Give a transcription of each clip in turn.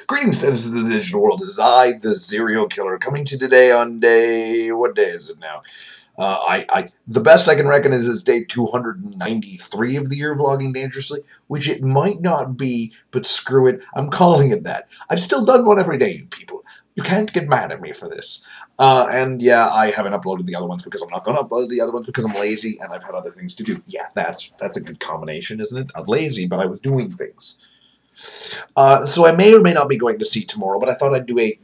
Greetings, denizens of the digital world. This is I, the serial killer, coming to you today on day... What day is it now? The best I can reckon is day 293 of the year of vlogging dangerously, which it might not be, but screw it, I'm calling it that. I've still done one every day, you people. You can't get mad at me for this. And yeah, I haven't uploaded the other ones because I'm not going to upload the other ones because I'm lazy and I've had other things to do. Yeah, that's a good combination, isn't it? I'm lazy, but I was doing things. So I may or may not be going to see tomorrow, but I thought I'd do a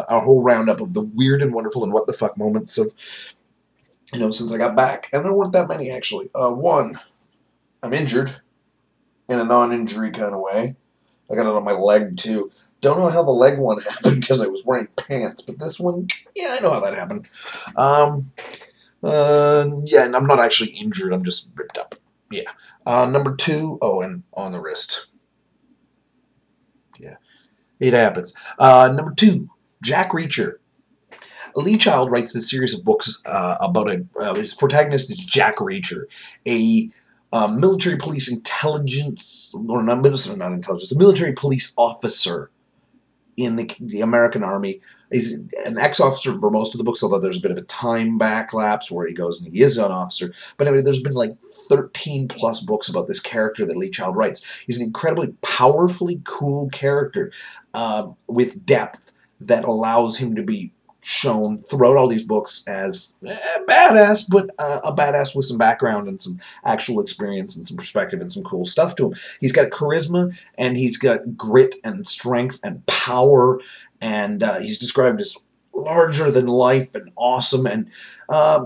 whole roundup of the weird and wonderful and what the fuck moments of, since I got back. And there weren't that many, actually. One, I'm injured in a non-injury kind of way. I got it on my leg, too. Don't know how the leg one happened because I was wearing pants, but this one, yeah, I know how that happened. Yeah, and I'm not actually injured, I'm just ripped up. Yeah. Number two, and on the wrist. Yeah, it happens. Number two, Jack Reacher. Lee Child writes this series of books about his protagonist is Jack Reacher, a military police intelligence, or not intelligence, a military police officer in the American Army. He's an ex-officer for most of the books, although there's a bit of a time backlapse where he goes and he is an officer. But anyway, there's been like 13 plus books about this character that Lee Child writes. He's an incredibly powerfully cool character with depth that allows him to be shown throughout all these books as badass, but a badass with some background and some actual experience and some perspective and some cool stuff to him. He's got charisma and he's got grit and strength and power, and he's described as larger than life and awesome, and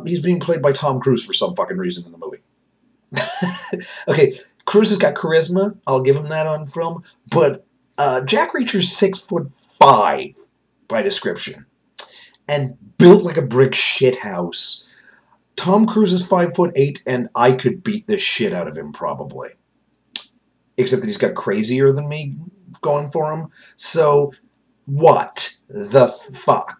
he's being played by Tom Cruise for some fucking reason in the movie. Okay, Cruise has got charisma, I'll give him that on film, but Jack Reacher's 6'5" by description, and built like a brick shithouse. Tom Cruise is 5'8", and I could beat the shit out of him probably. Except that he's got crazier than me going for him. So, what the fuck?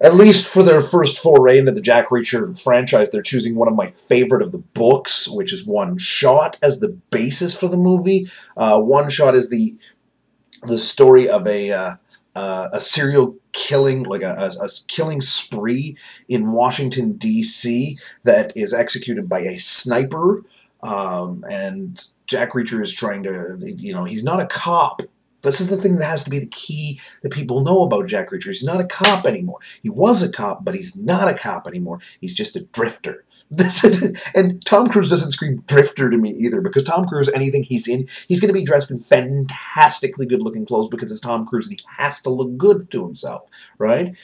At least for their first foray into the Jack Reacher franchise, they're choosing one of my favorite of the books, which is One Shot, as the basis for the movie. One Shot is the story of a serial killing, like a killing spree in Washington, D.C. that is executed by a sniper, and Jack Reacher is trying to, he's not a cop. This is the thing that has to be the key that people know about Jack Reacher. He's not a cop anymore. He was a cop, but he's not a cop anymore. He's just a drifter. And Tom Cruise doesn't scream drifter to me either, because Tom Cruise, anything he's in, he's going to be dressed in fantastically good-looking clothes because it's Tom Cruise and he has to look good to himself, right?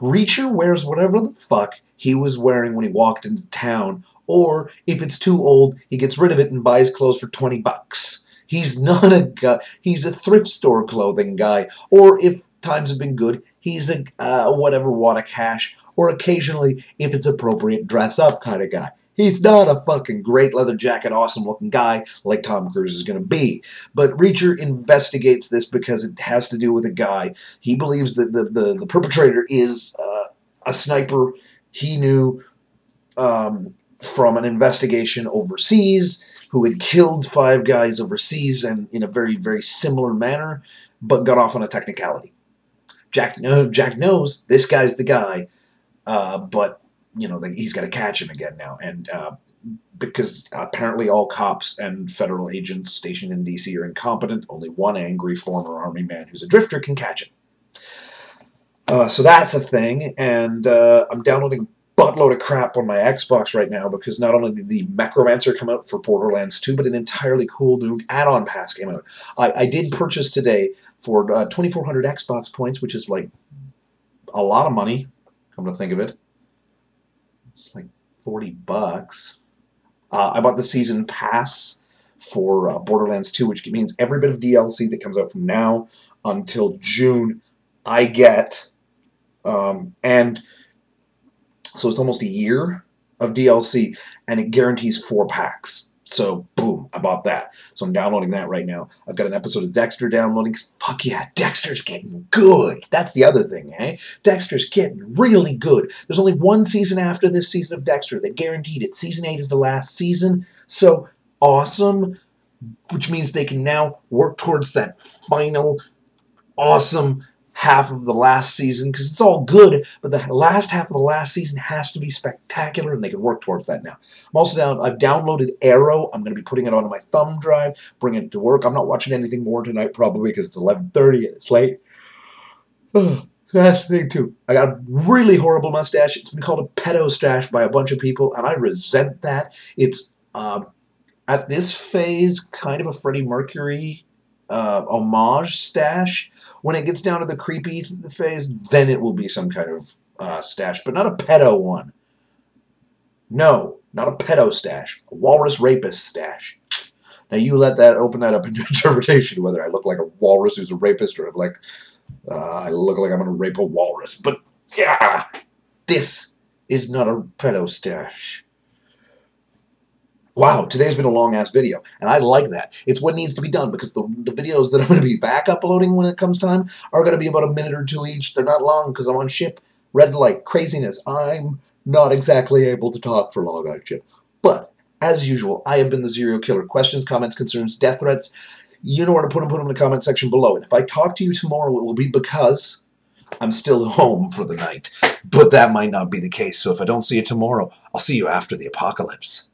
Reacher wears whatever the fuck he was wearing when he walked into town, or if it's too old, he gets rid of it and buys clothes for 20 bucks. He's not a guy, he's a thrift store clothing guy, or if times have been good, he's a whatever wad of cash, or occasionally, if it's appropriate, dress up kind of guy. He's not a fucking great leather jacket, awesome looking guy like Tom Cruise is going to be. But Reacher investigates this because it has to do with a guy. He believes that the perpetrator is a sniper he knew from an investigation overseas, who had killed 5 guys overseas and in a very, very similar manner, but got off on a technicality. Jack knows this guy's the guy, but, he's got to catch him again now. And because apparently all cops and federal agents stationed in D.C. are incompetent, only one angry former Army man who's a drifter can catch him. So that's a thing, and I'm downloading buttload of crap on my Xbox right now because not only did the Necromancer come out for Borderlands 2, but an entirely cool new add-on pass came out. I did purchase today for 2,400 Xbox points, which is like a lot of money, come to think of it. It's like 40 bucks. I bought the season pass for Borderlands 2, which means every bit of DLC that comes out from now until June I get, and so it's almost a year of DLC, and it guarantees 4 packs. So, boom, I bought that. So I'm downloading that right now. I've got an episode of Dexter downloading. Fuck yeah, Dexter's getting good. That's the other thing, eh? Dexter's getting really good. There's only one season after this season of Dexter. They guaranteed it. Season 8 is the last season. So, awesome. which means they can now work towards that final awesome half of the last season, because it's all good, but the last half of the last season has to be spectacular, and they can work towards that now. I'm also down. I've downloaded Arrow. I'm going to be putting it onto my thumb drive, bringing it to work. I'm not watching anything more tonight, probably because it's 11:30 and it's late. That's the thing too. I got a really horrible mustache. It's been called a pedo stache by a bunch of people, and I resent that. It's at this phase kind of a Freddie Mercury homage stache. When it gets down to the creepy phase, then it will be some kind of stache, but not a pedo one. No, not a pedo stache. A walrus rapist stache. Now you open that up into interpretation, whether I look like a walrus who's a rapist or like I look like I'm going to rape a walrus. But yeah, this is not a pedo stache. Wow, today's been a long-ass video, and I like that. It's what needs to be done, because the videos that I'm going to be back uploading when it comes time are going to be about a minute or two each. They're not long, because I'm on ship. Red light, craziness. I'm not exactly able to talk for long on ship. But, as usual, I have been the Serial Killer. Questions, comments, concerns, death threats, you know where to put them in the comment section below. And if I talk to you tomorrow, it will be because I'm still home for the night. But that might not be the case, so if I don't see you tomorrow, I'll see you after the apocalypse.